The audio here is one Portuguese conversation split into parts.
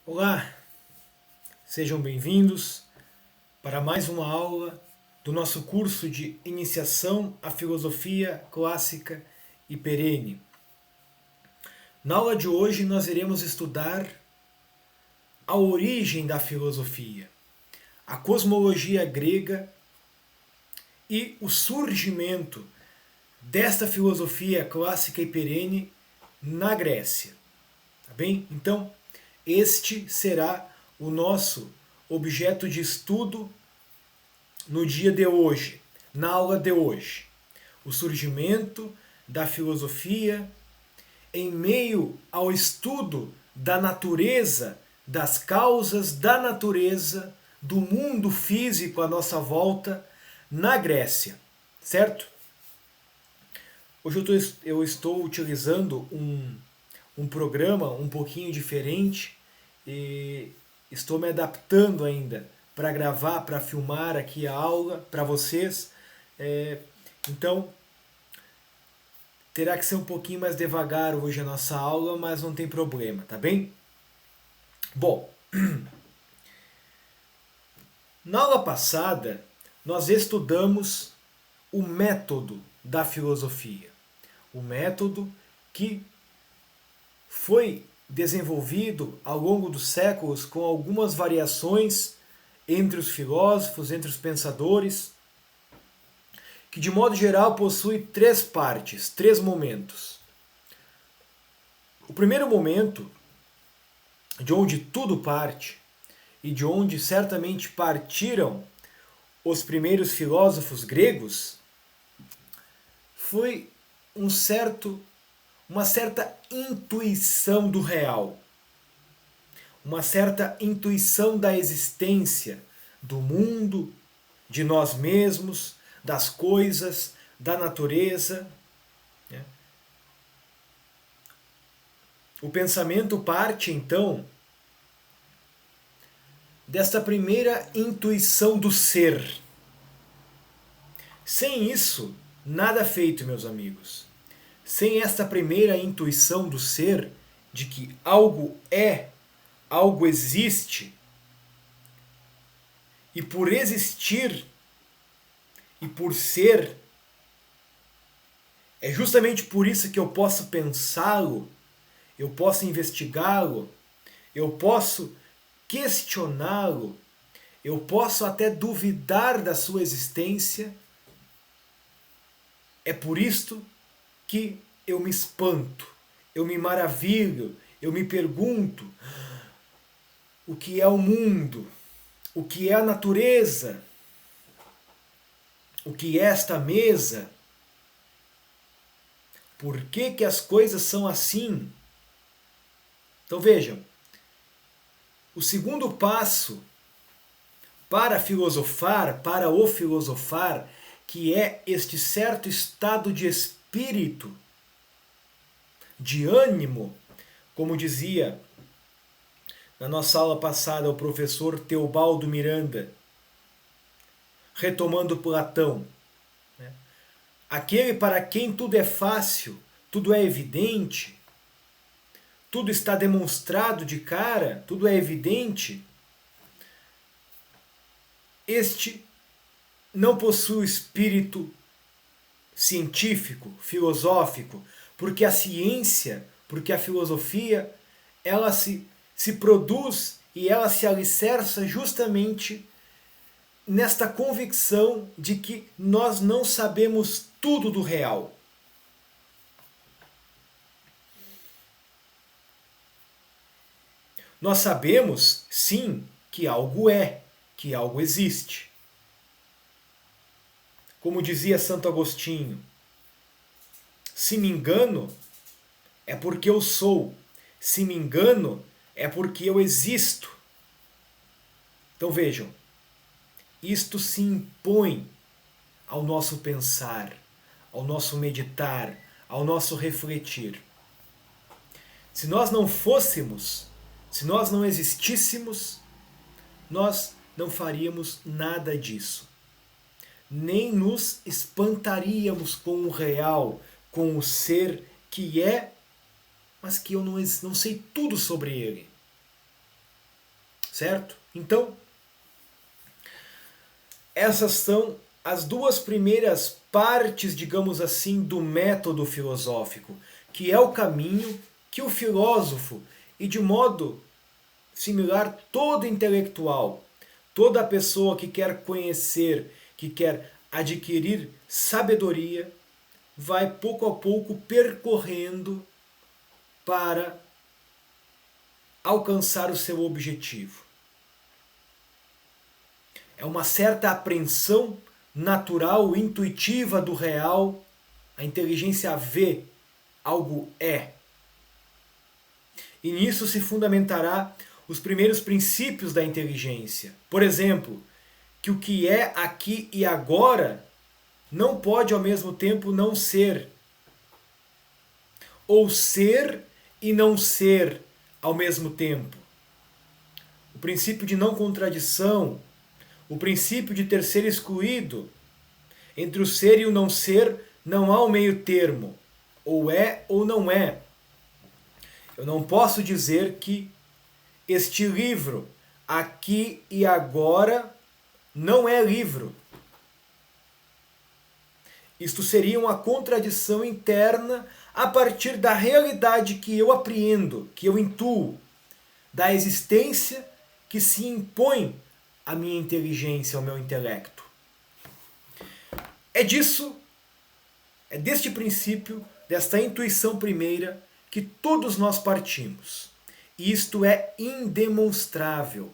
Olá, sejam bem-vindos para mais uma aula do nosso curso de Iniciação à Filosofia Clássica e Perene. Na aula de hoje nós iremos estudar a origem da filosofia, a cosmologia grega e o surgimento desta filosofia clássica e perene na Grécia. Tá bem? Então, este será o nosso objeto de estudo no dia de hoje, na aula de hoje. O surgimento da filosofia em meio ao estudo da natureza, das causas da natureza, do mundo físico à nossa volta na Grécia, certo? Hoje eu estou utilizando um programa um pouquinho diferente e estou me adaptando ainda para gravar, para filmar aqui a aula para vocês. Então, terá que ser um pouquinho mais devagar hoje a nossa aula, mas não tem problema, tá bem? Bom, na aula passada nós estudamos o método da filosofia. O método que foi desenvolvido ao longo dos séculos com algumas variações entre os filósofos, entre os pensadores, que de modo geral possui três partes, três momentos. O primeiro momento, de onde tudo parte, e de onde certamente partiram os primeiros filósofos gregos, foi uma certa intuição do real, uma certa intuição da existência, do mundo, de nós mesmos, das coisas, da natureza. O pensamento parte, então, desta primeira intuição do ser. Sem isso, nada feito, meus amigos. Sem esta primeira intuição do ser, de que algo é, algo existe, e por existir e por ser, é justamente por isso que eu posso pensá-lo, eu posso investigá-lo, eu posso questioná-lo, eu posso até duvidar da sua existência. É por isto que eu me espanto, eu me maravilho, eu me pergunto o que é o mundo, o que é a natureza, o que é esta mesa, por que que as coisas são assim. Então vejam, o segundo passo para filosofar, para o filosofar, que é este certo estado de espírito, de ânimo, como dizia na nossa aula passada o professor Teobaldo Miranda, retomando Platão, aquele para quem tudo é fácil, tudo é evidente, tudo está demonstrado de cara, tudo é evidente, este não possui o espírito científico, filosófico, porque a ciência, porque a filosofia, ela se produz e ela se alicerça justamente nesta convicção de que nós não sabemos tudo do real. Nós sabemos, sim, que algo é, que algo existe. Como dizia Santo Agostinho, se me engano, é porque eu sou. Se me engano, é porque eu existo. Então vejam, isto se impõe ao nosso pensar, ao nosso meditar, ao nosso refletir. Se nós não fôssemos, se nós não existíssemos, nós não faríamos nada disso. Nem nos espantaríamos com o real, com o ser que é, mas que eu não sei tudo sobre ele. certo? Então, essas são as duas primeiras partes, digamos assim, do método filosófico, que é o caminho que o filósofo, e de modo similar todo intelectual, toda pessoa que quer conhecer, que quer adquirir sabedoria, vai pouco a pouco percorrendo para alcançar o seu objetivo. É uma certa apreensão natural, intuitiva do real. A inteligência vê, algo é. E nisso se fundamentará os primeiros princípios da inteligência. Por exemplo, que o que é aqui e agora não pode ao mesmo tempo não ser. Ou ser e não ser ao mesmo tempo. O princípio de não contradição, o princípio de ter ser excluído. Entre o ser e o não ser não há um meio termo. Ou é ou não é. Eu não posso dizer que este livro, aqui e agora, não é livro. Isto seria uma contradição interna a partir da realidade que eu apreendo, que eu intuo, da existência que se impõe à minha inteligência, ao meu intelecto. É deste princípio, desta intuição primeira, que todos nós partimos. E isto é indemonstrável,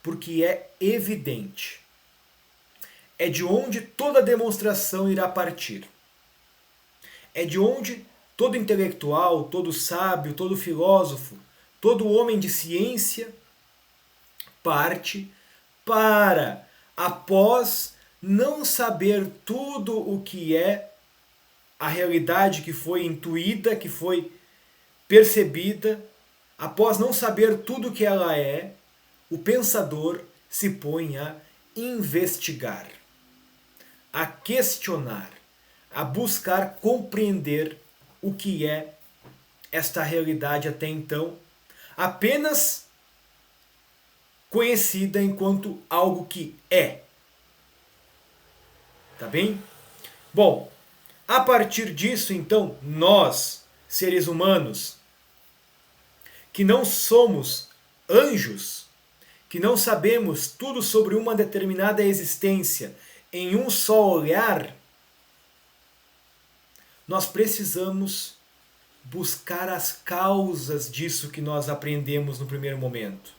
porque é evidente. É de onde toda demonstração irá partir. É de onde todo intelectual, todo sábio, todo filósofo, todo homem de ciência parte para, após não saber tudo o que é a realidade que foi intuída, que foi percebida, após não saber tudo o que ela é, o pensador se põe a investigar, a questionar, a buscar compreender o que é esta realidade até então apenas conhecida enquanto algo que é. Tá bem? Bom, a partir disso, então, nós, seres humanos, que não somos anjos, que não sabemos tudo sobre uma determinada existência em um só olhar, nós precisamos buscar as causas disso que nós aprendemos no primeiro momento.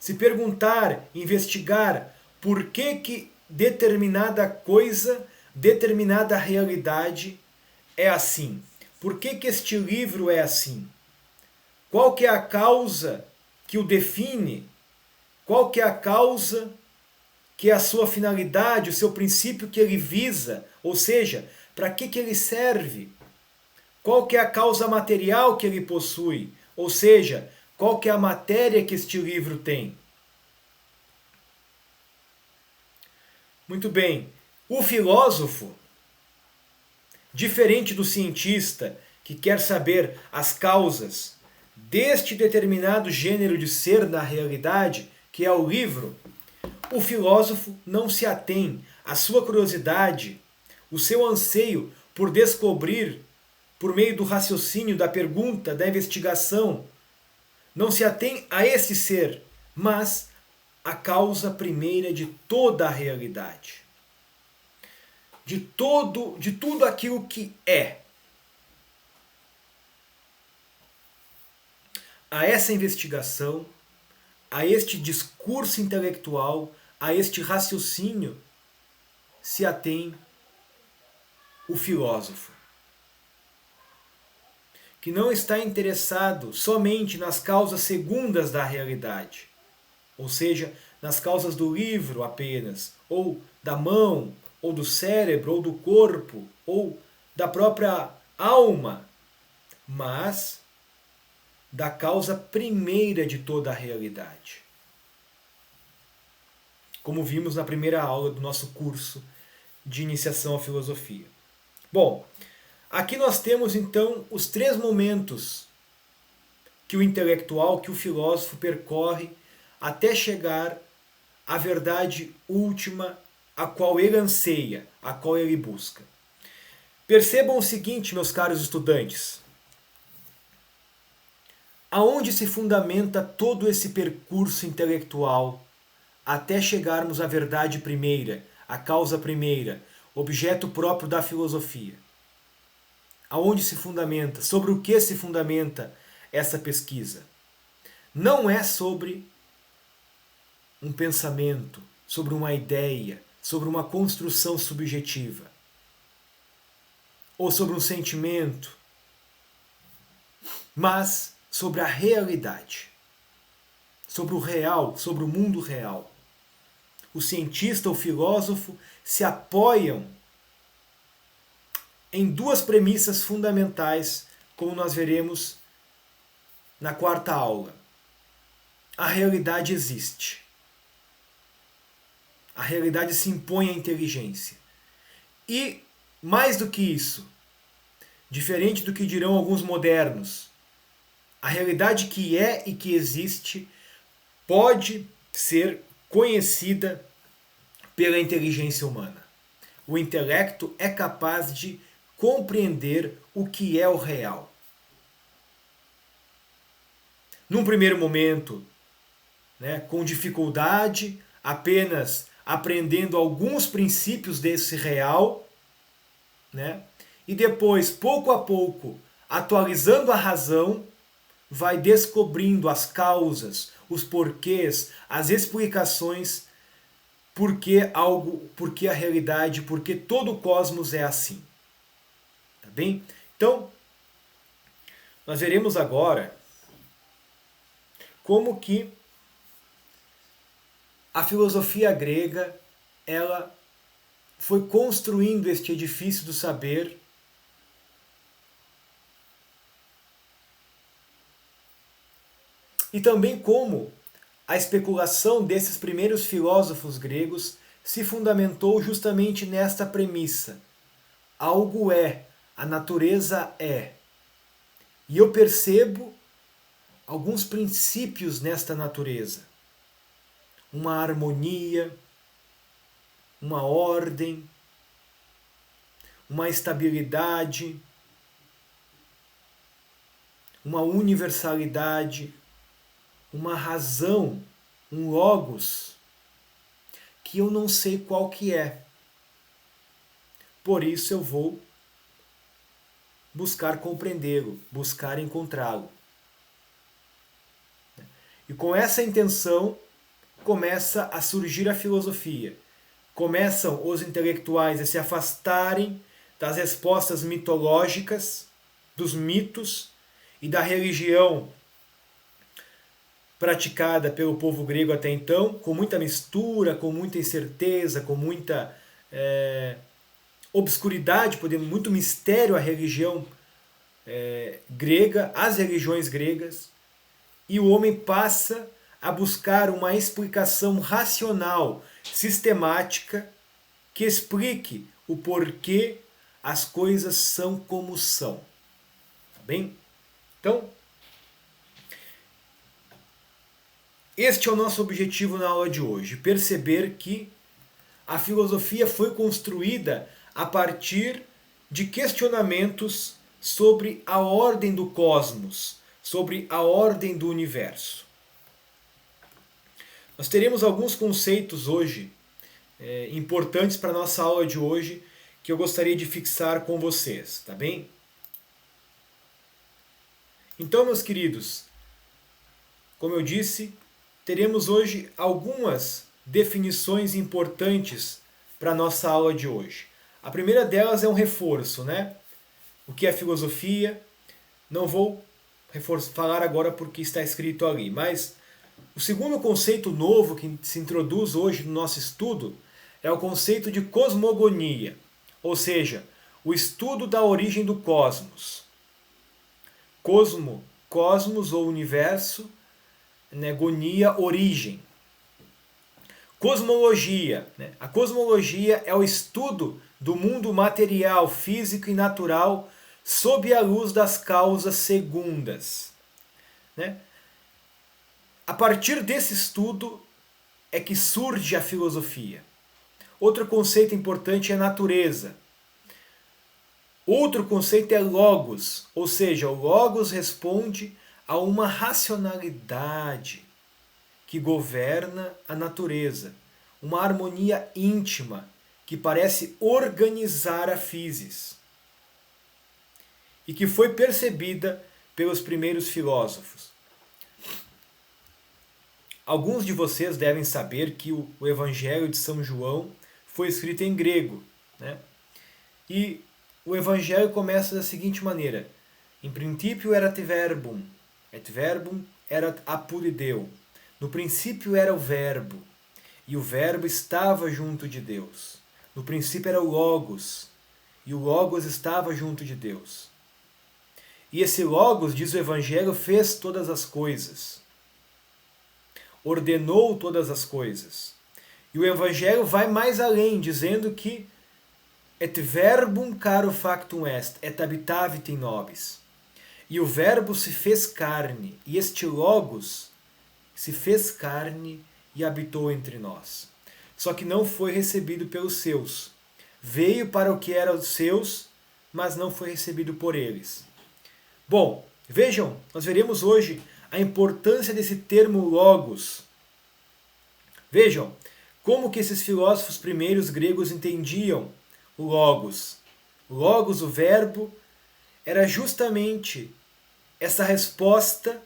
Se perguntar, investigar por que determinada coisa, determinada realidade é assim. Por que este livro é assim? Qual que é a causa que o define? Qual que é a causa que é a sua finalidade, o seu princípio que ele visa? Ou seja, para que ele serve? Qual que é a causa material que ele possui? Ou seja, qual que é a matéria que este livro tem? Muito bem. O filósofo, diferente do cientista que quer saber as causas deste determinado gênero de ser na realidade, que é o livro, o filósofo não se atém à sua curiosidade, o seu anseio por descobrir, por meio do raciocínio, da pergunta, da investigação, não se atém a esse ser, mas a causa primeira de toda a realidade. De tudo aquilo que é. A essa investigação, a este discurso intelectual, a este raciocínio, se atém o filósofo, que não está interessado somente nas causas segundas da realidade, ou seja, nas causas do livro apenas, ou da mão, ou do cérebro, ou do corpo, ou da própria alma, mas da causa primeira de toda a realidade. Como vimos na primeira aula do nosso curso de iniciação à filosofia. Bom, aqui nós temos então os três momentos que o intelectual, que o filósofo percorre até chegar à verdade última, a qual ele anseia, a qual ele busca. Percebam o seguinte, meus caros estudantes. Aonde se fundamenta todo esse percurso intelectual até chegarmos à verdade primeira, à causa primeira, objeto próprio da filosofia? Aonde se fundamenta? Sobre o que se fundamenta essa pesquisa? Não é sobre um pensamento, sobre uma ideia, sobre uma construção subjetiva, ou sobre um sentimento, mas sobre a realidade, sobre o real, sobre o mundo real. O cientista, o filósofo se apoiam em duas premissas fundamentais, como nós veremos na quarta aula. A realidade existe. A realidade se impõe à inteligência. E, mais do que isso, diferente do que dirão alguns modernos, a realidade que é e que existe pode ser conhecida pela inteligência humana. O intelecto é capaz de compreender o que é o real. Num primeiro momento, com dificuldade, apenas aprendendo alguns princípios desse real, e depois, pouco a pouco, atualizando a razão, vai descobrindo as causas, os porquês, as explicações por que a realidade, por que todo o cosmos é assim. Tá bem? Então, nós veremos agora como que a filosofia grega ela foi construindo este edifício do saber e também como a especulação desses primeiros filósofos gregos se fundamentou justamente nesta premissa. Algo é, a natureza é. E eu percebo alguns princípios nesta natureza. Uma harmonia, uma ordem, uma estabilidade, uma universalidade, uma razão, um logos, que eu não sei qual que é. Por isso eu vou buscar compreendê-lo, buscar encontrá-lo. E com essa intenção começa a surgir a filosofia. Começam os intelectuais a se afastarem das respostas mitológicas, dos mitos e da religião praticada pelo povo grego até então, com muita mistura, com muita incerteza, com muita obscuridade, muito mistério a religião grega, as religiões gregas, e o homem passa a buscar uma explicação racional, sistemática, que explique o porquê as coisas são como são. Tá bem? Então, este é o nosso objetivo na aula de hoje, perceber que a filosofia foi construída a partir de questionamentos sobre a ordem do cosmos, sobre a ordem do universo. Nós teremos alguns conceitos hoje importantes para a nossa aula de hoje que eu gostaria de fixar com vocês, tá bem? Então, meus queridos, como eu disse, teremos hoje algumas definições importantes para a nossa aula de hoje. A primeira delas é um reforço, O que é filosofia? Não vou falar agora porque está escrito ali, mas o segundo conceito novo que se introduz hoje no nosso estudo é o conceito de cosmogonia, ou seja, o estudo da origem do cosmos. Cosmos ou universo, gonia, origem. Cosmologia. A cosmologia é o estudo do mundo material, físico e natural sob a luz das causas segundas. A partir desse estudo é que surge a filosofia. Outro conceito importante é natureza. Outro conceito é logos, ou seja, o logos responde a uma racionalidade que governa a natureza, uma harmonia íntima que parece organizar a physis e que foi percebida pelos primeiros filósofos. Alguns de vocês devem saber que o Evangelho de São João foi escrito em grego, né? E o Evangelho começa da seguinte maneira: em princípio erat verbum, et verbum erat apud Deo. No princípio era o Verbo, e o Verbo estava junto de Deus. No princípio era o Logos, e o Logos estava junto de Deus. E esse Logos, diz o Evangelho, fez todas as coisas. Ordenou todas as coisas. E o Evangelho vai mais além, dizendo que et verbum caro factum est, et habitavit in nobis. E o Verbo se fez carne, e este Logos se fez carne e habitou entre nós. Só que não foi recebido pelos seus. Veio para o que era os seus, mas não foi recebido por eles. Bom, vejam, nós veremos hoje a importância desse termo logos. Vejam como que esses filósofos primeiros gregos entendiam o logos. O logos, o verbo, era justamente essa resposta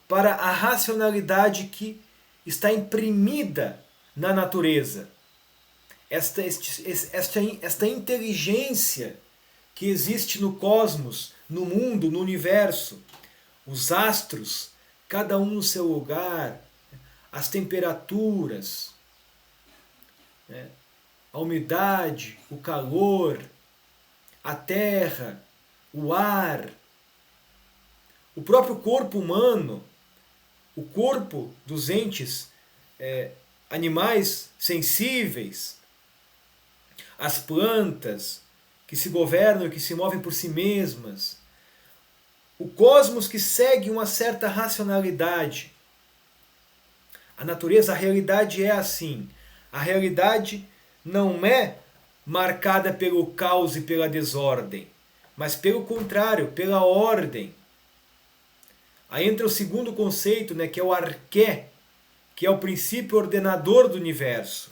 para a racionalidade que está imprimida na natureza. Esta inteligência que existe no cosmos, no mundo, no universo. Os astros, cada um no seu lugar, as temperaturas, né? A umidade, o calor, a terra, o ar, o próprio corpo humano, o corpo dos entes animais sensíveis, as plantas que se governam, que se movem por si mesmas, o cosmos que segue uma certa racionalidade. A natureza, a realidade é assim. A realidade não é marcada pelo caos e pela desordem, mas pelo contrário, pela ordem. Aí entra o segundo conceito, né, que é o arqué, que é o princípio ordenador do universo.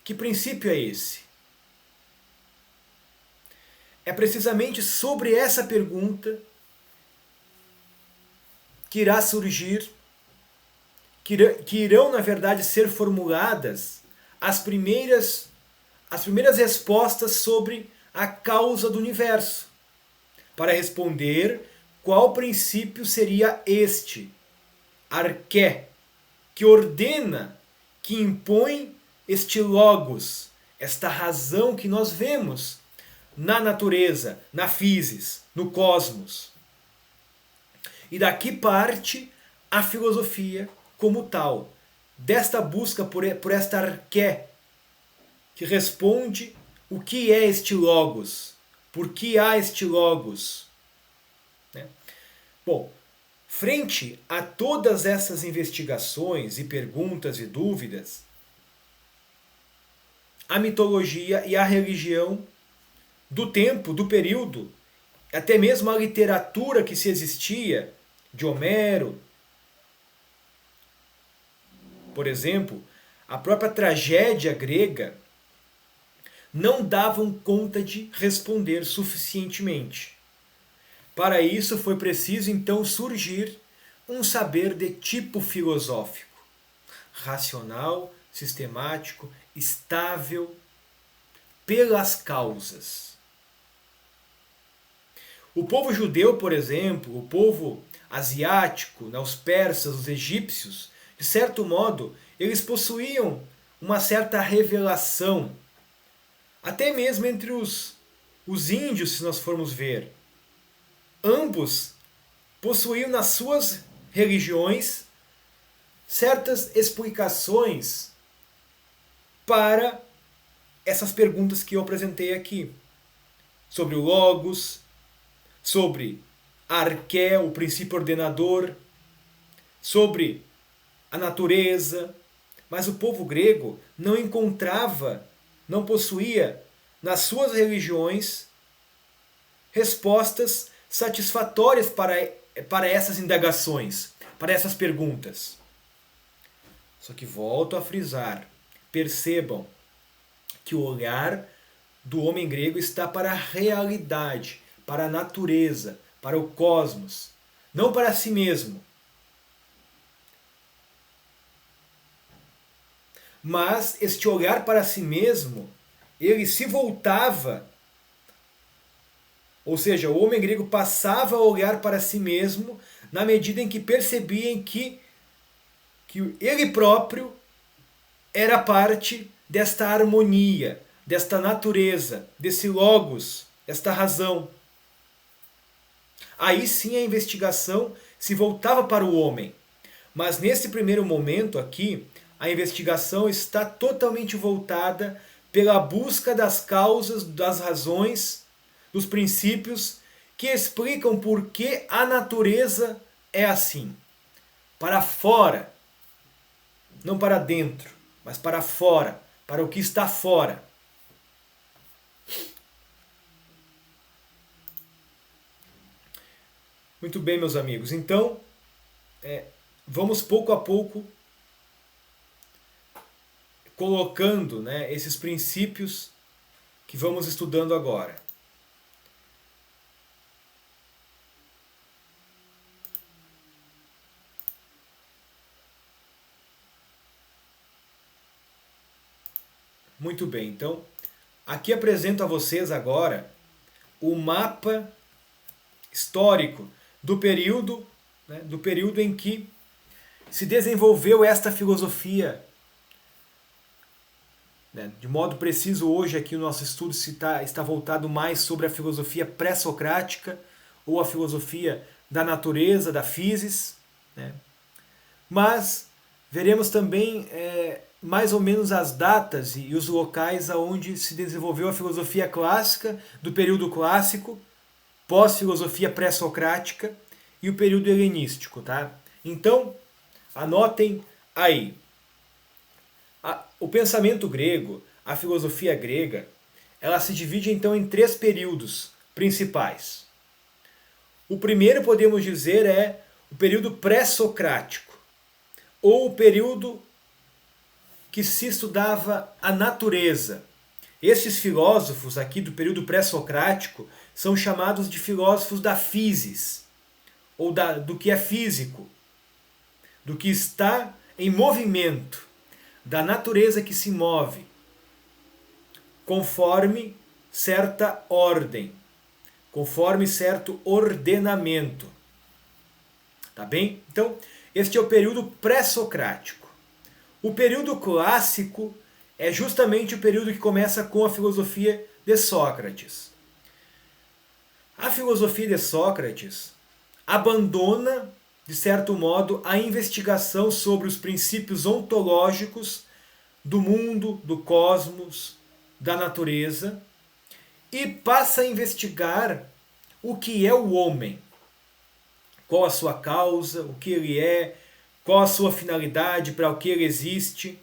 Que princípio é esse? É precisamente sobre essa pergunta que irá surgir, que irão, na verdade, ser formuladas as primeiras respostas sobre a causa do universo, para responder qual princípio seria este, arqué, que ordena, que impõe este logos, esta razão que nós vemos na natureza, na physis, no cosmos. E daqui parte a filosofia como tal, desta busca por esta arqué, que responde o que é este logos, por que há este logos. Né? Bom, frente a todas essas investigações e perguntas e dúvidas, a mitologia e a religião do tempo, do período, até mesmo a literatura que se existia, de Homero, por exemplo, a própria tragédia grega, não davam conta de responder suficientemente. Para isso foi preciso então surgir um saber de tipo filosófico, racional, sistemático, estável, pelas causas. O povo judeu, por exemplo, o povo asiático, os persas, os egípcios, de certo modo, eles possuíam uma certa revelação, até mesmo entre os índios, se nós formos ver. Ambos possuíam nas suas religiões certas explicações para essas perguntas que eu apresentei aqui. Sobre o logos, sobre a arqué, o princípio ordenador, sobre a natureza, mas o povo grego não encontrava, não possuía nas suas religiões respostas satisfatórias para essas indagações, para essas perguntas. Só que volto a frisar, percebam que o olhar do homem grego está para a realidade, para a natureza, para o cosmos, não para si mesmo. Mas este olhar para si mesmo, ele se voltava, ou seja, o homem grego passava a olhar para si mesmo na medida em que percebia que ele próprio era parte desta harmonia, desta natureza, desse logos, desta razão. Aí sim a investigação se voltava para o homem. Mas nesse primeiro momento aqui, a investigação está totalmente voltada pela busca das causas, das razões, dos princípios que explicam por que a natureza é assim. Para fora, não para dentro, mas para fora, para o que está fora. Muito bem, meus amigos. Então, vamos pouco a pouco colocando, né, esses princípios que vamos estudando agora. Muito bem, então aqui apresento a vocês agora o mapa histórico do período, né, do período em que se desenvolveu esta filosofia. De modo preciso, hoje aqui o nosso estudo está voltado mais sobre a filosofia pré-socrática ou a filosofia da natureza, da physis. Né? Mas veremos também mais ou menos as datas e os locais onde se desenvolveu a filosofia clássica, do período clássico, pós-filosofia pré-socrática e o período helenístico. Tá? Então, anotem aí. O pensamento grego, a filosofia grega, ela se divide então em 3 períodos principais. O primeiro, podemos dizer, é o período pré-socrático, ou o período que se estudava a natureza. Estes filósofos aqui do período pré-socrático são chamados de filósofos da physis, ou do que é físico, do que está em movimento, da natureza que se move conforme certa ordem, conforme certo ordenamento. Tá bem? Então, este é o período pré-socrático. O período clássico é justamente o período que começa com a filosofia de Sócrates. A filosofia de Sócrates abandona, de certo modo, a investigação sobre os princípios ontológicos do mundo, do cosmos, da natureza, e passa a investigar o que é o homem. Qual a sua causa, o que ele é, qual a sua finalidade, para o que ele existe.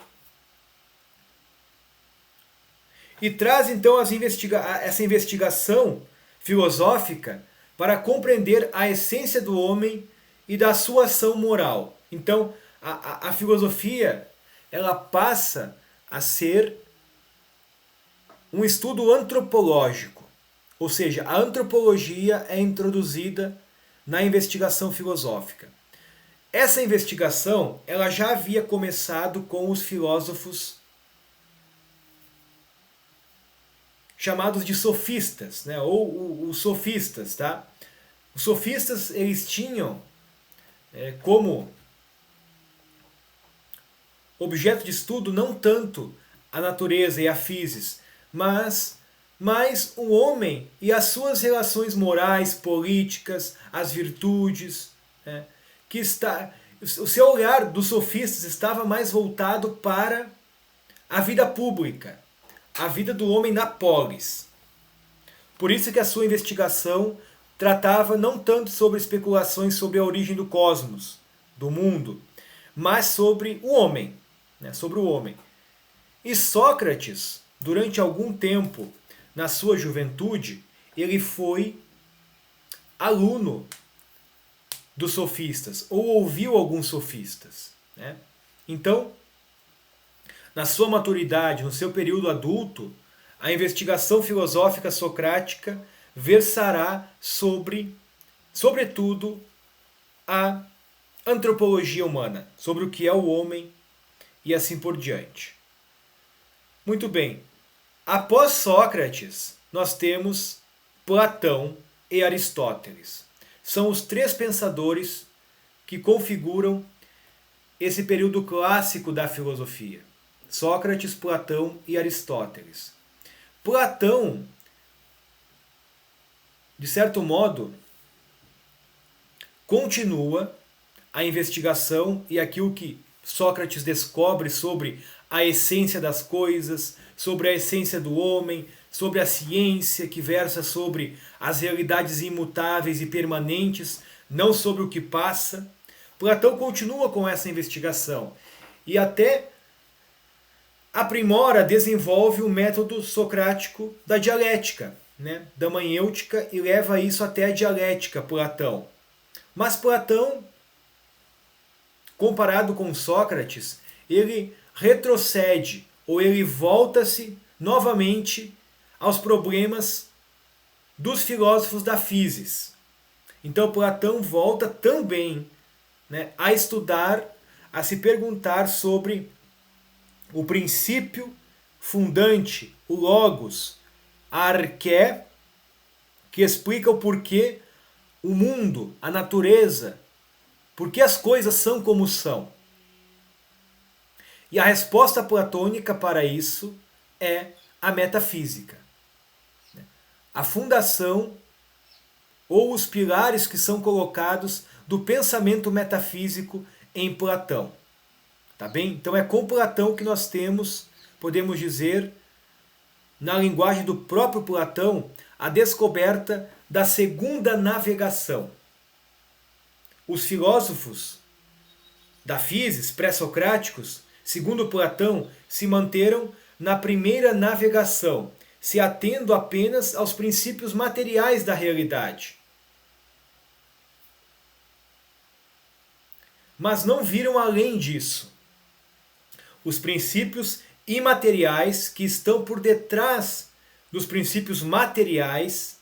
E traz então essa investigação filosófica para compreender a essência do homem e da sua ação moral. Então, a filosofia, ela passa a ser um estudo antropológico. Ou seja, a antropologia é introduzida na investigação filosófica. Essa investigação, ela já havia começado com os filósofos chamados de sofistas, né? Ou os sofistas, tá? Os sofistas, eles tinham como objeto de estudo não tanto a natureza e a physis, mas o homem e as suas relações morais, políticas, as virtudes, né? O seu olhar dos sofistas estava mais voltado para a vida pública, a vida do homem na polis. Por isso que a sua investigação tratava não tanto sobre especulações sobre a origem do cosmos, do mundo, mas sobre o homem, né? Sobre o homem. E Sócrates, durante algum tempo, na sua juventude, ele foi aluno dos sofistas, ou ouviu alguns sofistas, né? Então, na sua maturidade, no seu período adulto, a investigação filosófica socrática versará sobre, sobretudo, a antropologia humana, sobre o que é o homem e assim por diante. Muito bem. Após Sócrates, nós temos Platão e Aristóteles. São os três pensadores que configuram esse período clássico da filosofia. Sócrates, Platão e Aristóteles. Platão, de certo modo, continua a investigação e aquilo que Sócrates descobre sobre a essência das coisas, sobre a essência do homem, sobre a ciência que versa sobre as realidades imutáveis e permanentes, não sobre o que passa. Platão continua com essa investigação e até aprimora, desenvolve o método socrático da dialética, né, da maiêutica, e leva isso até a dialética, Platão. Mas Platão, comparado com Sócrates, ele retrocede, ou ele volta-se novamente aos problemas dos filósofos da physis. Então Platão volta também, né, a estudar, a se perguntar sobre o princípio fundante, o logos, a arqué, que explica o porquê o mundo, a natureza, por que as coisas são como são. E a resposta platônica para isso é a metafísica. A fundação ou os pilares que são colocados do pensamento metafísico em Platão. Tá bem? Então é com Platão que nós temos, podemos dizer, na linguagem do próprio Platão, a descoberta da segunda navegação. Os filósofos da physis, pré-socráticos, segundo Platão, se manteram na primeira navegação, se atendo apenas aos princípios materiais da realidade. Mas não viram além disso. Os princípios imateriais que estão por detrás dos princípios materiais,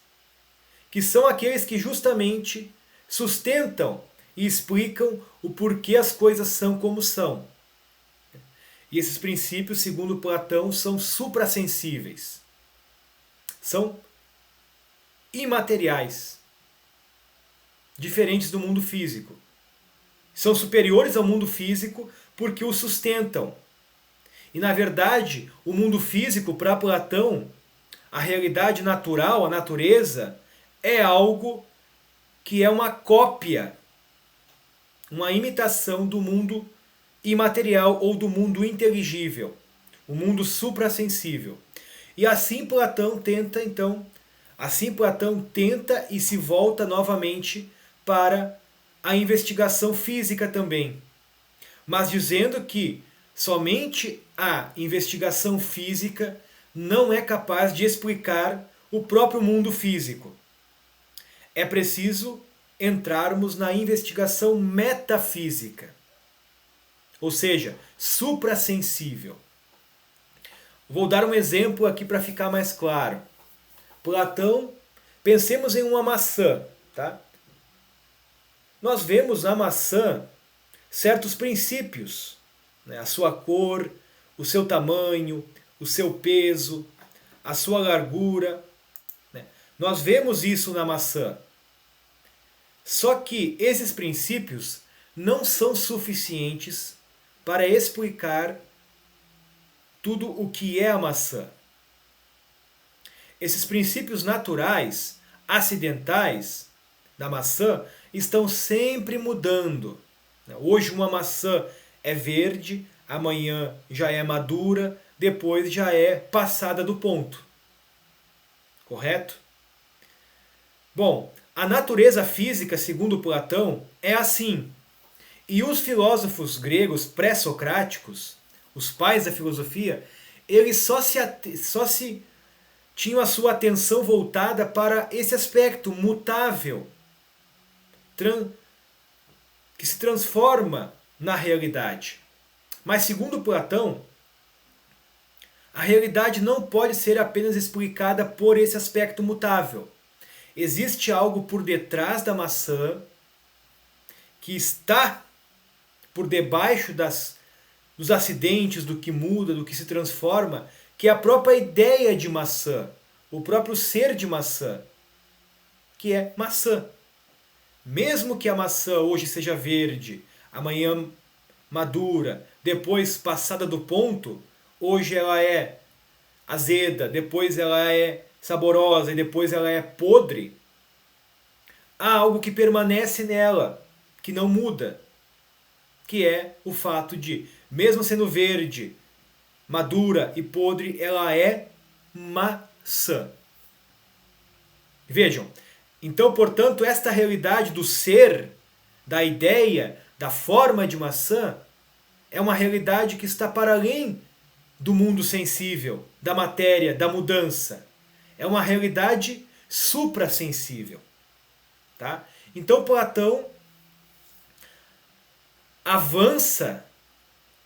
que são aqueles que justamente sustentam e explicam o porquê as coisas são como são. E esses princípios, segundo Platão, são suprassensíveis. São imateriais, diferentes do mundo físico. São superiores ao mundo físico porque o sustentam. E na verdade, o mundo físico, para Platão, a realidade natural, a natureza, é algo que é uma cópia, uma imitação do mundo imaterial ou do mundo inteligível, o mundo suprassensível. E assim Platão tenta, então, e se volta novamente para a investigação física também, mas dizendo que somente a investigação física não é capaz de explicar o próprio mundo físico. É preciso entrarmos na investigação metafísica, ou seja, suprassensível. Vou dar um exemplo aqui para ficar mais claro. Platão, pensemos em uma maçã, tá? Nós vemos na maçã certos princípios, né? A sua cor, o seu tamanho, o seu peso, a sua largura, né? Nós vemos isso na maçã. Só que esses princípios não são suficientes para explicar tudo o que é a maçã. Esses princípios naturais, acidentais da maçã, estão sempre mudando. Hoje uma maçã é verde, amanhã já é madura, depois já é passada do ponto. Correto? Bom, a natureza física, segundo Platão, é assim. E os filósofos gregos pré-socráticos, os pais da filosofia, eles só se tinham a sua atenção voltada para esse aspecto mutável, que se transforma na realidade. Mas segundo Platão, a realidade não pode ser apenas explicada por esse aspecto mutável. Existe algo por detrás da maçã que está por debaixo dos acidentes, do que muda, do que se transforma, que é a própria ideia de maçã, o próprio ser de maçã, que é maçã. Mesmo que a maçã hoje seja verde, amanhã madura, depois passada do ponto, hoje ela é azeda, depois ela é saborosa e depois ela é podre, há algo que permanece nela, que não muda, que é o fato de, mesmo sendo verde, madura e podre, ela é maçã. Vejam, então, portanto, esta realidade do ser, da ideia, da forma de maçã, é uma realidade que está para além do mundo sensível, da matéria, da mudança. É uma realidade suprassensível. Tá? Então Platão avança,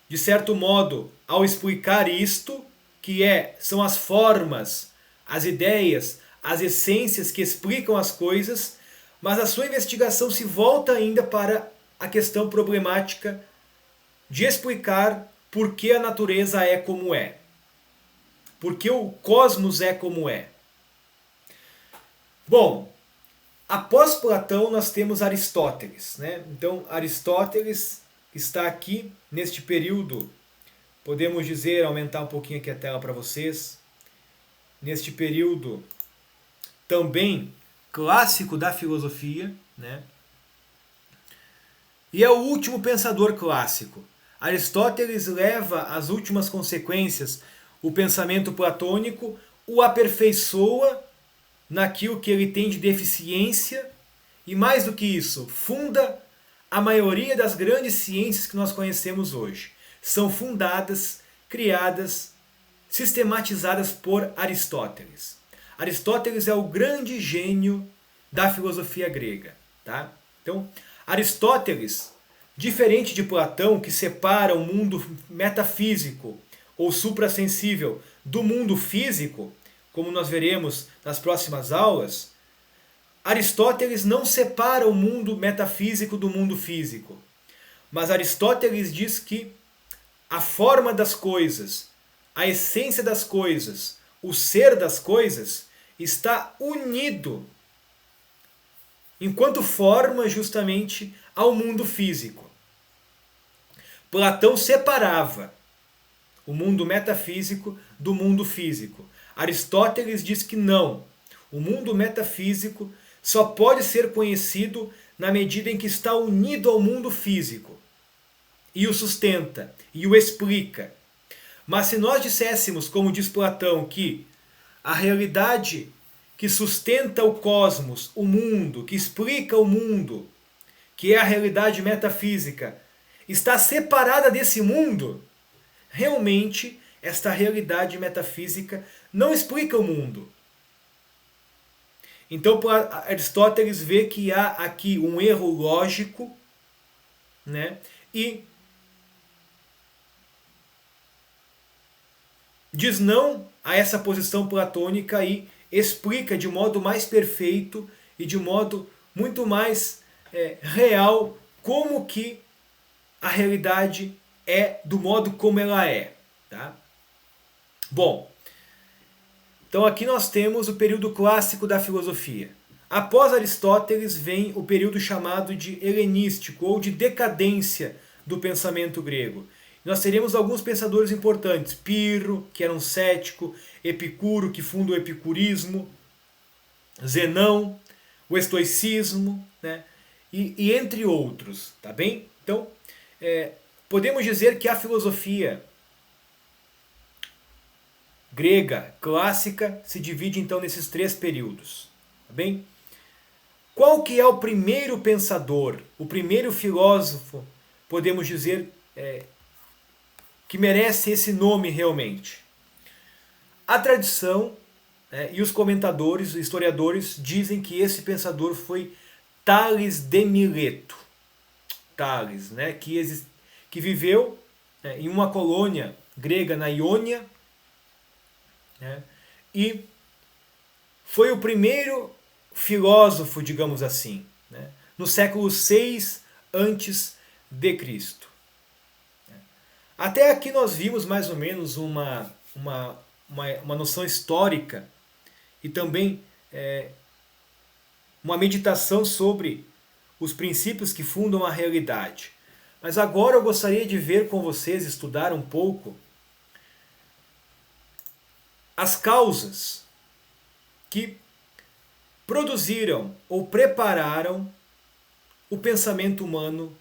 de certo modo, ao explicar isto, que são as formas, as ideias, as essências que explicam as coisas, mas a sua investigação se volta ainda para a questão problemática de explicar por que a natureza é como é. Por que o cosmos é como é. Bom, após Platão nós temos Aristóteles, né? Então Aristóteles está aqui neste período, podemos dizer, aumentar um pouquinho aqui a tela para vocês, neste período também clássico da filosofia, né? E é o último pensador clássico. Aristóteles leva às últimas consequências o pensamento platônico, o aperfeiçoa naquilo que ele tem de deficiência e, mais do que isso, funda a maioria das grandes ciências que nós conhecemos hoje. São fundadas, criadas, sistematizadas por Aristóteles. Aristóteles é o grande gênio da filosofia grega. Tá? Então, Aristóteles, diferente de Platão, que separa o mundo metafísico ou suprassensível do mundo físico, como nós veremos nas próximas aulas, Aristóteles não separa o mundo metafísico do mundo físico. Mas Aristóteles diz que a forma das coisas, a essência das coisas, o ser das coisas está unido enquanto forma justamente ao mundo físico. Platão separava o mundo metafísico do mundo físico. Aristóteles diz que não. O mundo metafísico só pode ser conhecido na medida em que está unido ao mundo físico. E o sustenta, e o explica. Mas se nós disséssemos, como diz Platão, que a realidade que sustenta o cosmos, o mundo, que explica o mundo, que é a realidade metafísica, está separada desse mundo, realmente esta realidade metafísica não explica o mundo. Então Aristóteles vê que há aqui um erro lógico, né? E diz não a essa posição platônica e explica de modo mais perfeito e de modo muito mais real como que a realidade é do modo como ela é. Tá? Bom, então aqui nós temos o período clássico da filosofia. Após Aristóteles vem o período chamado de helenístico ou de decadência do pensamento grego. Nós teremos alguns pensadores importantes. Pirro, que era um cético, Epicuro, que funda o epicurismo, Zenão, o estoicismo, né? e entre outros. Tá bem? Então, podemos dizer que a filosofia grega clássica se divide então nesses três períodos. Tá bem? Qual que é o primeiro pensador, o primeiro filósofo podemos dizer que merece esse nome realmente. A tradição e os comentadores, historiadores, dizem que esse pensador foi Tales de Mileto. Tales, né, que viveu em uma colônia grega na Iônia, né, e foi o primeiro filósofo, digamos assim, né, no século 6 antes de Cristo. Até aqui nós vimos mais ou menos uma noção histórica e também uma meditação sobre os princípios que fundam a realidade. Mas agora eu gostaria de ver com vocês, estudar um pouco as causas que produziram ou prepararam o pensamento humano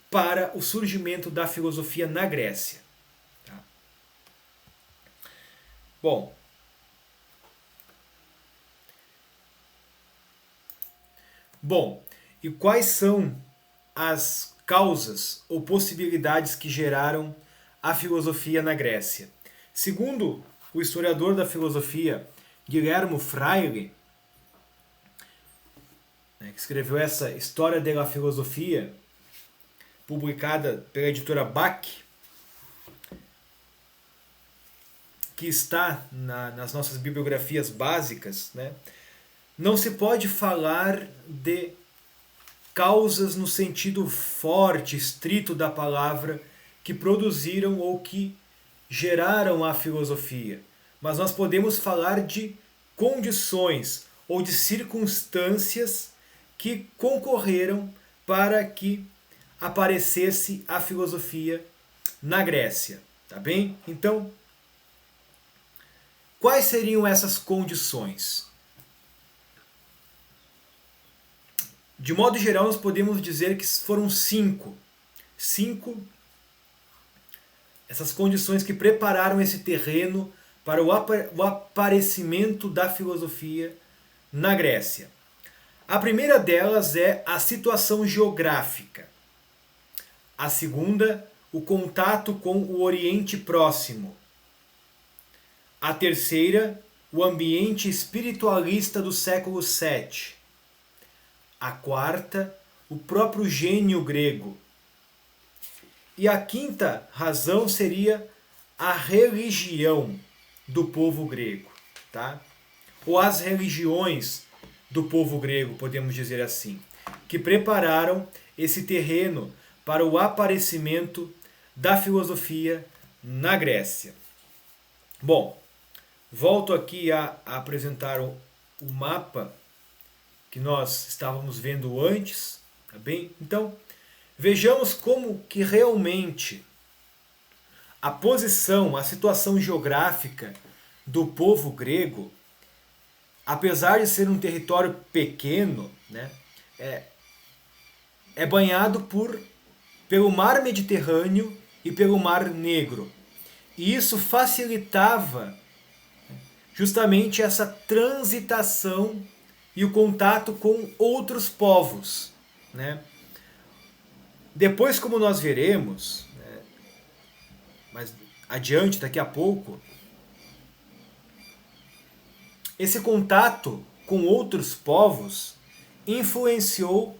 para o surgimento da filosofia na Grécia. Tá? Bom, e quais são as causas ou possibilidades que geraram a filosofia na Grécia? Segundo o historiador da filosofia Guilherme Freire, que escreveu essa História da Filosofia, publicada pela editora Bach, que está nas nossas bibliografias básicas, né? Não se pode falar de causas no sentido forte, estrito da palavra, que produziram ou que geraram a filosofia. Mas nós podemos falar de condições ou de circunstâncias que concorreram para que aparecesse a filosofia na Grécia. Tá bem? Então, quais seriam essas condições? De modo geral, nós podemos dizer que foram cinco essas condições que prepararam esse terreno para o aparecimento da filosofia na Grécia. A primeira delas é a situação geográfica. A segunda, o contato com o Oriente Próximo. A terceira, o ambiente espiritualista do século VII. A quarta, o próprio gênio grego. E a quinta razão seria a religião do povo grego, tá? Ou as religiões do povo grego, podemos dizer assim, que prepararam esse terreno para o aparecimento da filosofia na Grécia. Bom, volto aqui a apresentar o mapa que nós estávamos vendo antes, tá bem? Então, vejamos como que realmente a posição, a situação geográfica do povo grego, apesar de ser um território pequeno, né, é banhado pelo Mar Mediterrâneo e pelo Mar Negro. E isso facilitava justamente essa transitação e o contato com outros povos, né? Depois, como nós veremos, mais adiante, daqui a pouco, esse contato com outros povos influenciou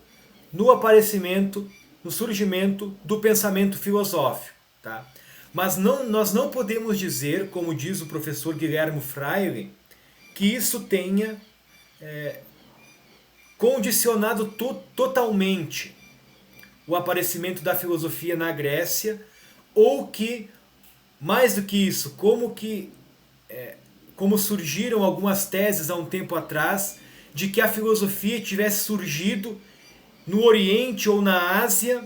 no aparecimento, no surgimento do pensamento filosófico. Tá? Mas nós não podemos dizer, como diz o professor Guilherme Freire, que isso tenha condicionado totalmente o aparecimento da filosofia na Grécia, ou que, mais do que isso, como surgiram algumas teses há um tempo atrás, de que a filosofia tivesse surgido no Oriente ou na Ásia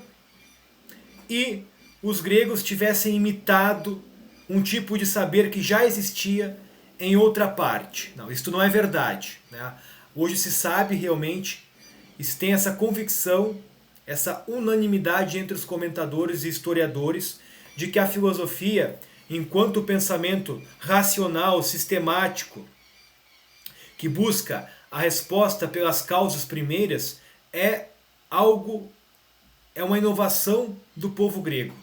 e os gregos tivessem imitado um tipo de saber que já existia em outra parte. Não, isto não é verdade, né? Hoje se sabe realmente, se tem essa convicção, essa unanimidade entre os comentadores e historiadores de que a filosofia, enquanto pensamento racional, sistemático, que busca a resposta pelas causas primeiras, é algo é uma inovação do povo grego,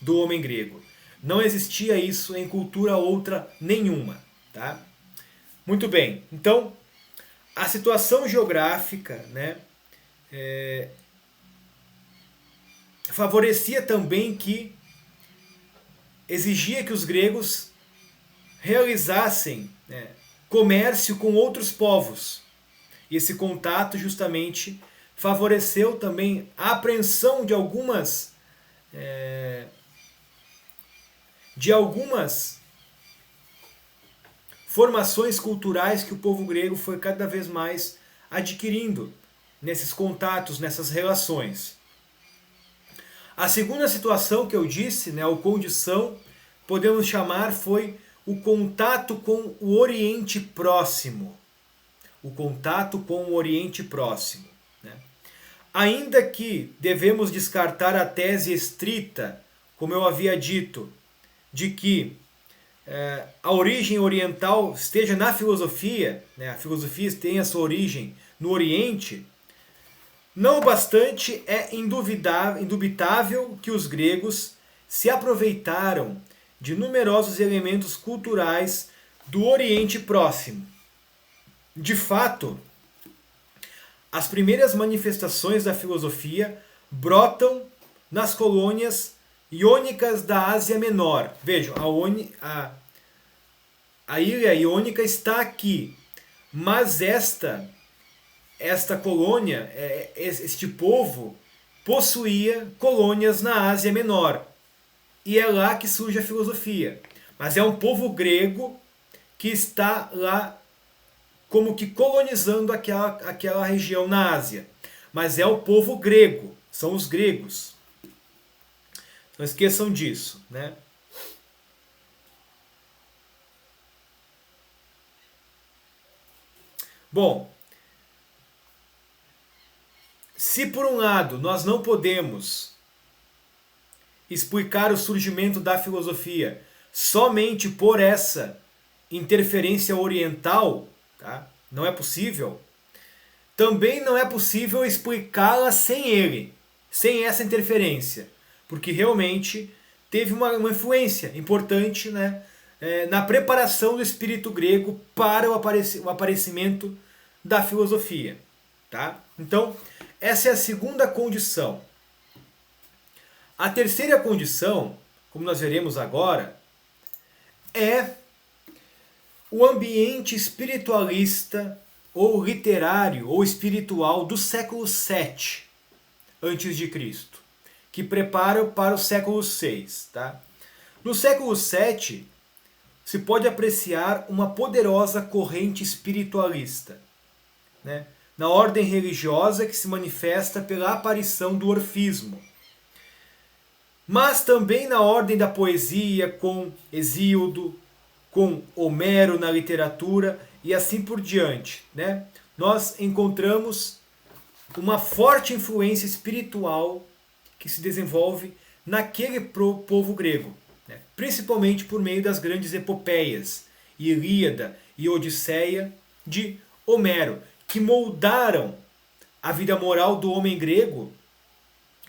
do homem grego. Não existia isso em cultura outra nenhuma. Tá? Muito bem, então a situação geográfica, né, favorecia também que exigia que os gregos realizassem, né, comércio com outros povos. E esse contato justamente favoreceu também a apreensão de algumas formações culturais que o povo grego foi cada vez mais adquirindo nesses contatos, nessas relações. A segunda situação que eu disse, né, ou condição, podemos chamar, foi o contato com o Oriente Próximo. O contato com o Oriente Próximo. Né? Ainda que devemos descartar a tese estrita, como eu havia dito, de que a origem oriental esteja na filosofia, né? A filosofia tem a sua origem no Oriente, não obstante, é indubitável que os gregos se aproveitaram de numerosos elementos culturais do Oriente Próximo. De fato, as primeiras manifestações da filosofia brotam nas colônias iônicas da Ásia Menor. Vejam, a ilha iônica está aqui, mas esta colônia, este povo, possuía colônias na Ásia Menor. E é lá que surge a filosofia. Mas é um povo grego que está lá como que colonizando aquela região na Ásia. Mas é o povo grego, são os gregos. Não esqueçam disso, né? Bom, se por um lado nós não podemos explicar o surgimento da filosofia somente por essa interferência oriental, tá? Não é possível. Também não é possível explicá-la sem ele, sem essa interferência, porque realmente teve uma influência importante, né, na preparação do espírito grego para o aparecimento da filosofia. Tá? Então, essa é a segunda condição. A terceira condição, como nós veremos agora, é o ambiente espiritualista ou literário ou espiritual do século VII a.C., que prepara para o século VI. Tá? No século VII, se pode apreciar uma poderosa corrente espiritualista, né? Na ordem religiosa que se manifesta pela aparição do orfismo, mas também na ordem da poesia, com Hesíodo, com Homero na literatura e assim por diante. Né? Nós encontramos uma forte influência espiritual que se desenvolve naquele povo grego, né? Principalmente por meio das grandes epopeias, Ilíada e Odisseia de Homero, que moldaram a vida moral do homem grego,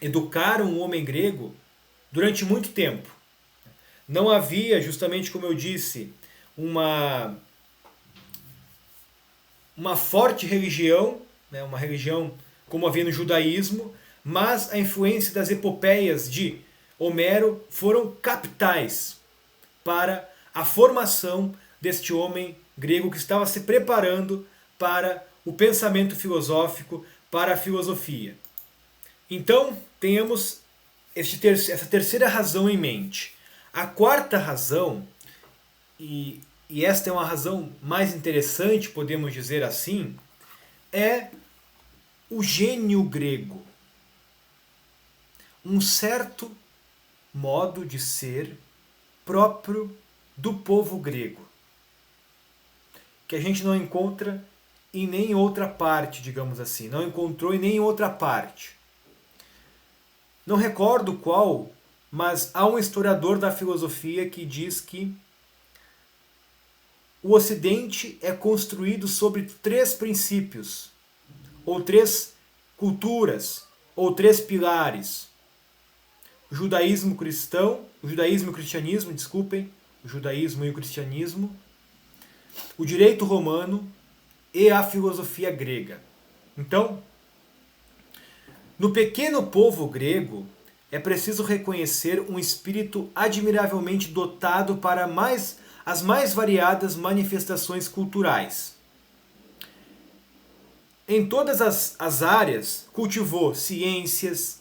educaram o homem grego durante muito tempo. Não havia, justamente como eu disse, uma forte religião, né, uma religião como havia no judaísmo, mas a influência das epopeias de Homero foram capitais para a formação deste homem grego que estava se preparando para o pensamento filosófico, para a filosofia. Então, tenhamos essa terceira razão em mente. A quarta razão, e esta é uma razão mais interessante, podemos dizer assim, é o gênio grego. Um certo modo de ser próprio do povo grego, que a gente não encontra em nem outra parte, digamos assim. Não encontrou em nem outra parte. Não recordo qual, mas há um historiador da filosofia que diz que o Ocidente é construído sobre 3 princípios, ou 3 culturas, ou três pilares: o judaísmo cristão, o judaísmo e o cristianismo, desculpem, o judaísmo e o cristianismo, o direito romano e a filosofia grega. Então, no pequeno povo grego, é preciso reconhecer um espírito admiravelmente dotado para as mais variadas manifestações culturais. Em todas as áreas, cultivou ciências,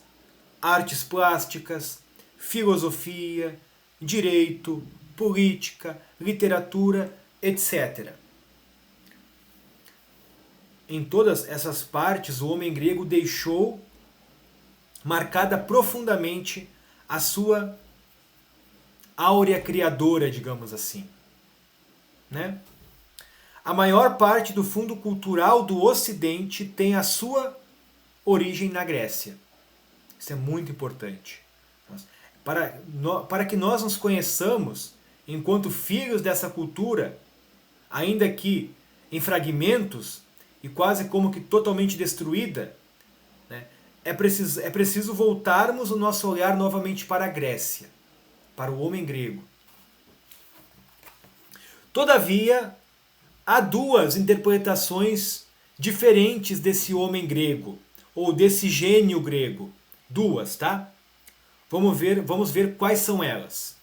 artes plásticas, filosofia, direito, política, literatura, etc. Em todas essas partes, o homem grego deixou marcada profundamente a sua áurea criadora, digamos assim, né? A maior parte do fundo cultural do Ocidente tem a sua origem na Grécia. Isso é muito importante. Para que nós nos conheçamos enquanto filhos dessa cultura, ainda que em fragmentos e quase como que totalmente destruída, né, é preciso voltarmos o nosso olhar novamente para a Grécia, para o homem grego. Todavia, há duas interpretações diferentes desse homem grego, ou desse gênio grego. Duas, tá? Vamos ver quais são elas.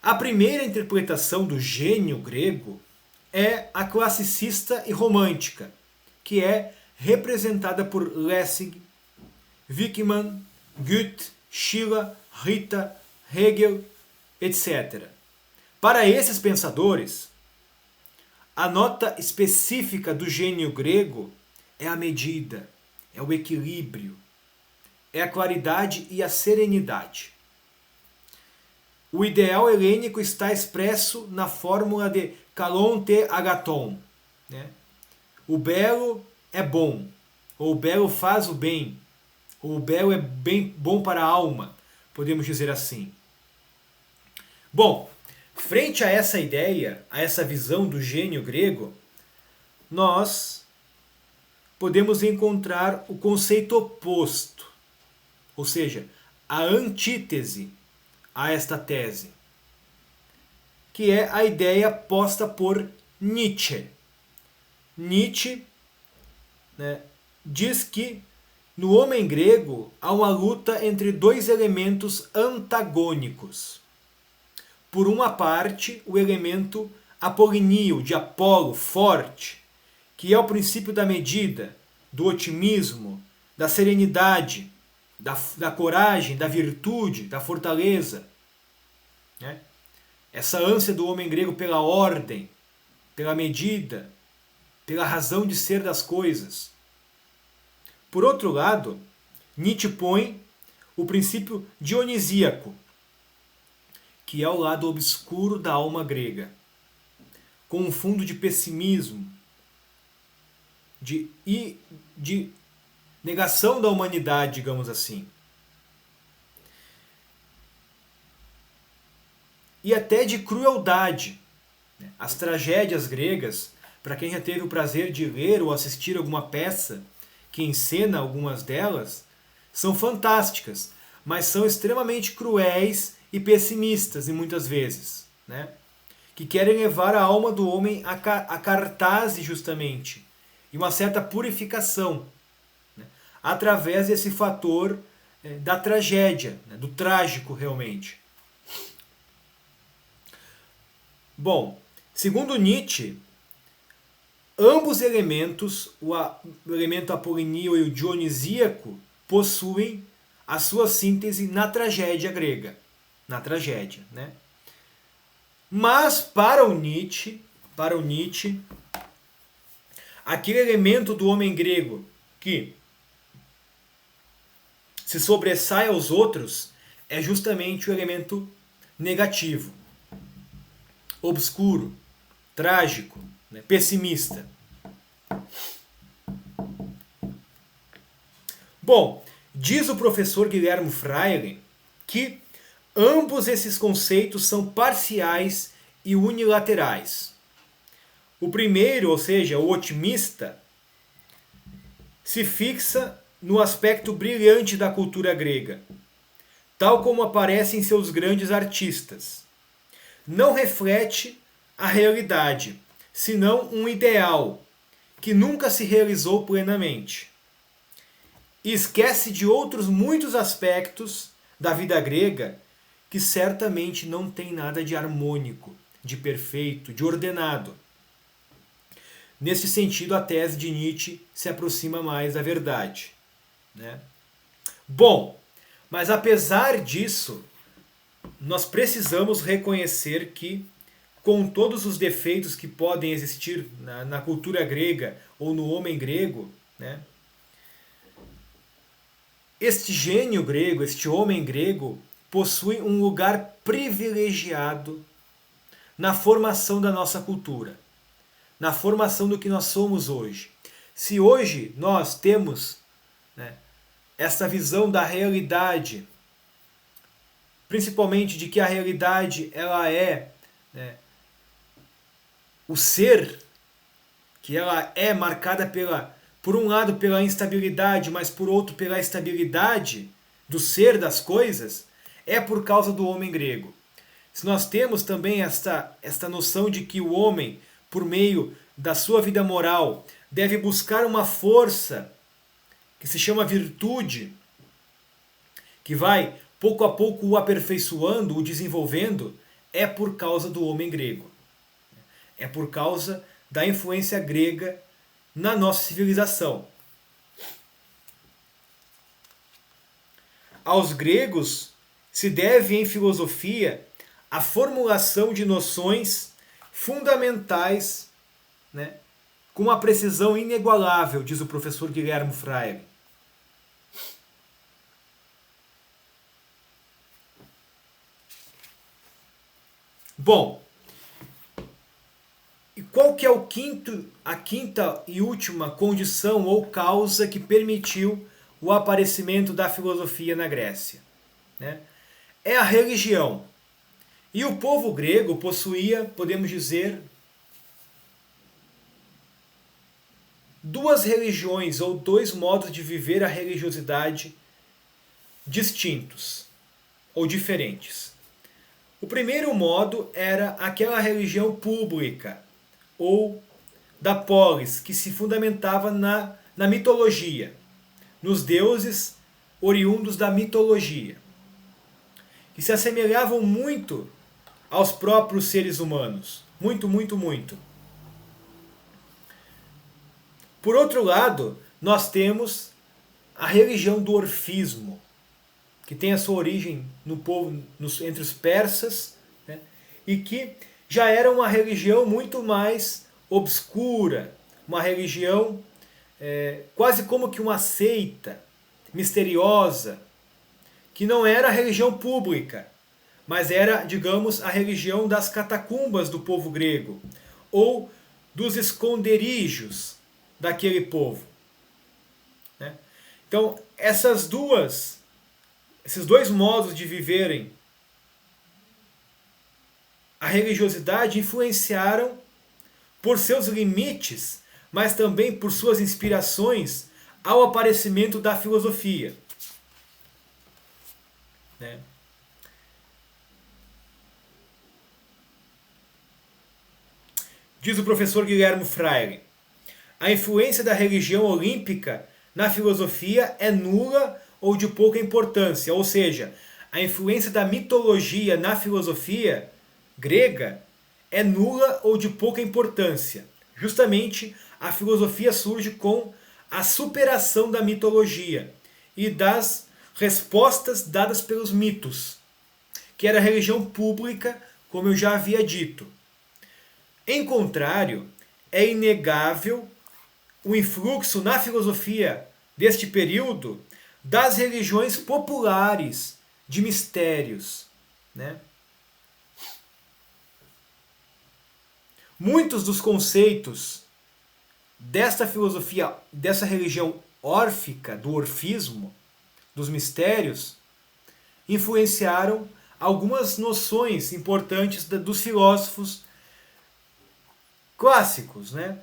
A primeira interpretação do gênio grego é a classicista e romântica, que é representada por Lessing, Winckelmann, Goethe, Schiller, Rita, Hegel, etc. Para esses pensadores, a nota específica do gênio grego é a medida, é o equilíbrio, é a claridade e a serenidade. O ideal helênico está expresso na fórmula de kalon te agaton, né? O belo é bom, ou o belo faz o bem, ou o belo é bem bom para a alma, podemos dizer assim. Bom, frente a essa ideia, a essa visão do gênio grego, nós podemos encontrar o conceito oposto, ou seja, a antítese a esta tese, que é a ideia posta por Nietzsche. Nietzsche, né, diz que no homem grego há uma luta entre dois elementos antagônicos. Por uma parte, o elemento apolíneo, de Apolo, forte, que é o princípio da medida, do otimismo, da serenidade, da coragem, da virtude, da fortaleza. Né? Essa ânsia do homem grego pela ordem, pela medida, pela razão de ser das coisas. Por outro lado, Nietzsche põe o princípio dionisíaco, que é o lado obscuro da alma grega, com um fundo de pessimismo, de negação da humanidade, digamos assim. E até de crueldade. As tragédias gregas, para quem já teve o prazer de ler ou assistir alguma peça que encena algumas delas, são fantásticas, mas são extremamente cruéis e pessimistas, e muitas vezes, né? Que querem levar a alma do homem a cartaz, justamente, e uma certa purificação, né? Através desse fator da tragédia, né? Do trágico realmente. Bom, segundo Nietzsche, ambos elementos, o elemento apolíneo e o dionisíaco, possuem a sua síntese na tragédia grega. Na tragédia, né? Mas para o Nietzsche, aquele elemento do homem grego que se sobressai aos outros é justamente o elemento negativo, obscuro, trágico, né? Pessimista. Bom, diz o professor Guilherme Freire que ambos esses conceitos são parciais e unilaterais. O primeiro, ou seja, o otimista, se fixa no aspecto brilhante da cultura grega, tal como aparece em seus grandes artistas. Não reflete a realidade, senão um ideal que nunca se realizou plenamente. E esquece de outros muitos aspectos da vida grega que certamente não tem nada de harmônico, de perfeito, de ordenado. Nesse sentido, a tese de Nietzsche se aproxima mais da verdade, né? Bom, mas apesar disso, nós precisamos reconhecer que, com todos os defeitos que podem existir na cultura grega ou no homem grego, né, este gênio grego, este homem grego, possui um lugar privilegiado na formação da nossa cultura, na formação do que nós somos hoje. Se hoje nós temos, né, essa visão da realidade, principalmente de que a realidade ela é, né, o ser, que ela é marcada por um lado pela instabilidade, mas por outro pela estabilidade do ser das coisas, é por causa do homem grego. Se nós temos também esta noção de que o homem, por meio da sua vida moral, deve buscar uma força que se chama virtude, que vai pouco a pouco o aperfeiçoando, o desenvolvendo, é por causa do homem grego. É por causa da influência grega na nossa civilização. Aos gregos se deve em filosofia a formulação de noções fundamentais, né, com uma precisão inigualável, diz o professor Guilherme Freire. Bom, e qual que é a quinta e última condição ou causa que permitiu o aparecimento da filosofia na Grécia, né? É a religião. E o povo grego possuía, podemos dizer, duas religiões ou dois modos de viver a religiosidade distintos ou diferentes. O primeiro modo era aquela religião pública ou da polis, que se fundamentava na mitologia, nos deuses oriundos da mitologia, que se assemelhavam muito aos próprios seres humanos. Muito, muito, muito. Por outro lado, nós temos a religião do orfismo, que tem a sua origem no povo, entre os persas, né, e que já era uma religião muito mais obscura, uma religião quase como que uma seita misteriosa, que não era a religião pública, mas era, digamos, a religião das catacumbas do povo grego, ou dos esconderijos daquele povo, né? Então, esses dois modos de viverem a religiosidade influenciaram por seus limites, mas também por suas inspirações ao aparecimento da filosofia, né? Diz o professor Guilherme Freire: a influência da religião olímpica na filosofia é nula ou de pouca importância, ou seja, a influência da mitologia na filosofia grega é nula ou de pouca importância. Justamente a filosofia surge com a superação da mitologia e das respostas dadas pelos mitos, que era a religião pública, como eu já havia dito. Em contrário, é inegável o influxo na filosofia deste período das religiões populares de mistérios, né? Muitos dos conceitos desta filosofia, dessa religião órfica, do orfismo, dos mistérios, influenciaram algumas noções importantes dos filósofos clássicos, né?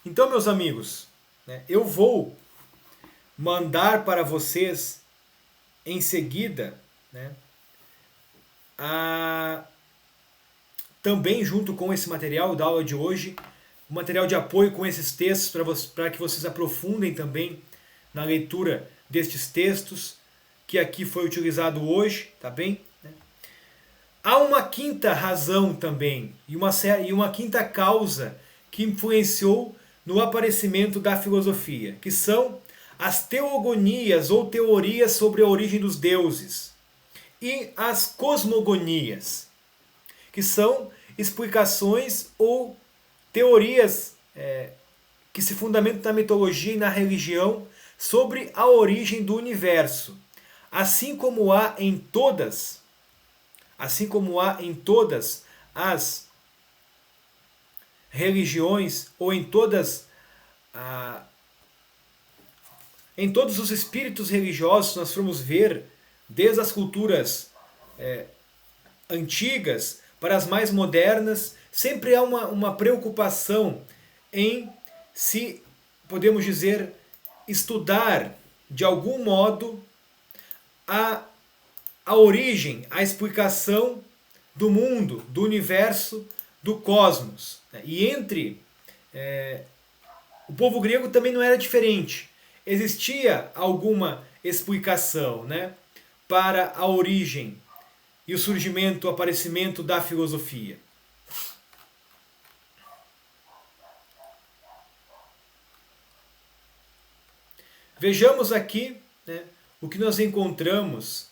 Então, meus amigos, né, eu vou mandar para vocês em seguida, né, também junto com esse material da aula de hoje, o material de apoio com esses textos para que vocês aprofundem também na leitura destes textos que aqui foi utilizado hoje, tá bem? Há uma quinta razão também e uma quinta causa que influenciou no aparecimento da filosofia, que são as teogonias ou teorias sobre a origem dos deuses e as cosmogonias, que são explicações ou teorias que se fundamentam na mitologia e na religião sobre a origem do universo, assim como há em todas as religiões ou em todos os espíritos religiosos, nós formos ver, desde as culturas antigas para as mais modernas, sempre há uma preocupação em se, podemos dizer, estudar de algum modo a origem, a explicação do mundo, do universo, do cosmos. E entre o povo grego também não era diferente. Existia alguma explicação, né, para a origem e o surgimento, o aparecimento da filosofia. Vejamos aqui, né, o que nós encontramos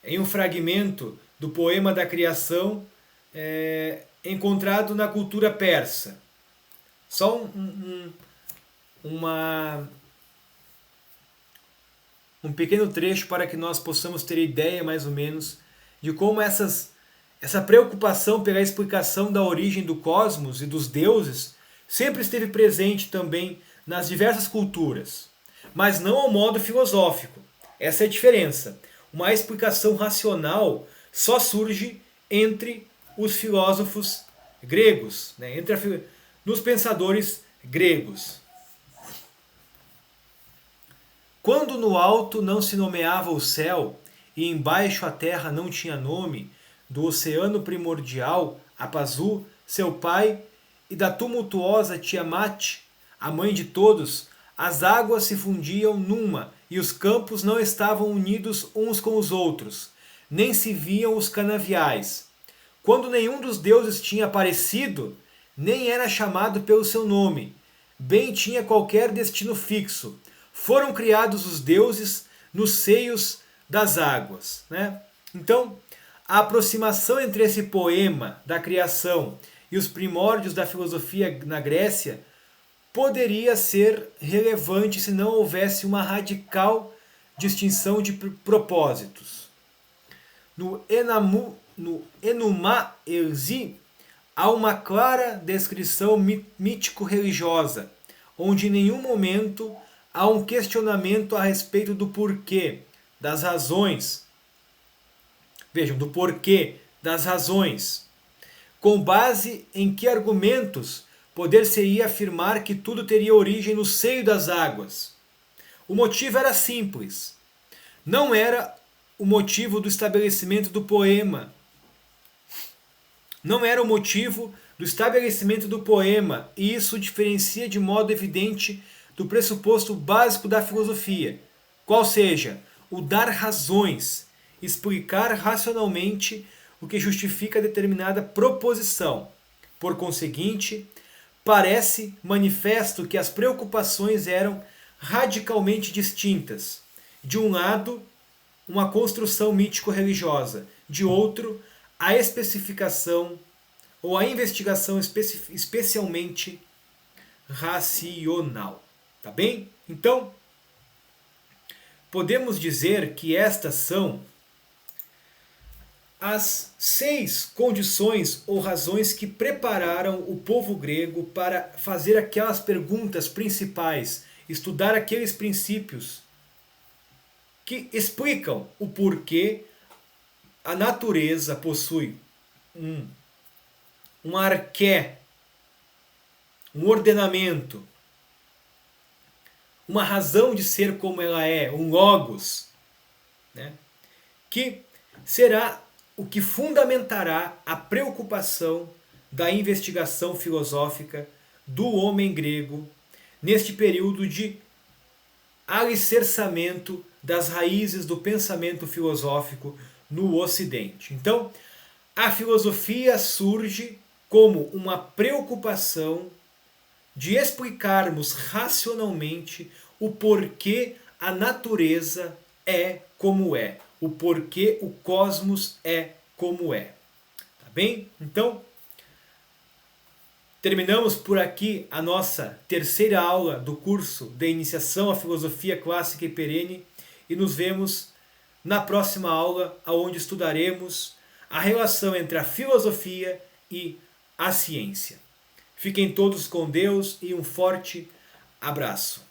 em um fragmento do poema da criação encontrado na cultura persa. Só um pequeno trecho para que nós possamos ter ideia mais ou menos de como essa preocupação pela explicação da origem do cosmos e dos deuses sempre esteve presente também nas diversas culturas, mas não ao modo filosófico. Essa é a diferença. Uma explicação racional só surge entre os filósofos gregos, né? Nos pensadores gregos. Quando no alto não se nomeava o céu, e embaixo a terra não tinha nome, do oceano primordial, a Pazu, seu pai, e da tumultuosa Tiamat, a mãe de todos, as águas se fundiam numa, e os campos não estavam unidos uns com os outros, nem se viam os canaviais. Quando nenhum dos deuses tinha aparecido, nem era chamado pelo seu nome, bem tinha qualquer destino fixo. Foram criados os deuses nos seios das águas, né? Então, a aproximação entre esse poema da criação e os primórdios da filosofia na Grécia poderia ser relevante se não houvesse uma radical distinção de propósitos. No Enuma Elish há uma clara descrição mítico-religiosa, onde em nenhum momento há um questionamento a respeito do porquê, das razões. Vejam, do porquê, das razões. Com base em que argumentos poder-se-ia afirmar que tudo teria origem no seio das águas? O motivo era simples. Não era o motivo do estabelecimento do poema. Não era o motivo do estabelecimento do poema, e isso diferencia de modo evidente do pressuposto básico da filosofia, qual seja, o dar razões, explicar racionalmente o que justifica determinada proposição. Por conseguinte, parece manifesto que as preocupações eram radicalmente distintas. De um lado, uma construção mítico-religiosa, de outro, a especificação ou a investigação especialmente racional. Tá bem? Então, podemos dizer que estas são as 6 condições ou razões que prepararam o povo grego para fazer aquelas perguntas principais, estudar aqueles princípios que explicam o porquê a natureza possui um arqué, um ordenamento, uma razão de ser como ela é, um logos, né? Que será o que fundamentará a preocupação da investigação filosófica do homem grego neste período de alicerçamento das raízes do pensamento filosófico no Ocidente. Então, a filosofia surge como uma preocupação de explicarmos racionalmente o porquê a natureza é como é, o porquê o cosmos é como é. Tá bem? Então, terminamos por aqui a nossa terceira aula do curso de Iniciação à Filosofia Clássica e Perene e nos vemos na próxima aula, onde estudaremos a relação entre a filosofia e a ciência. Fiquem todos com Deus e um forte abraço.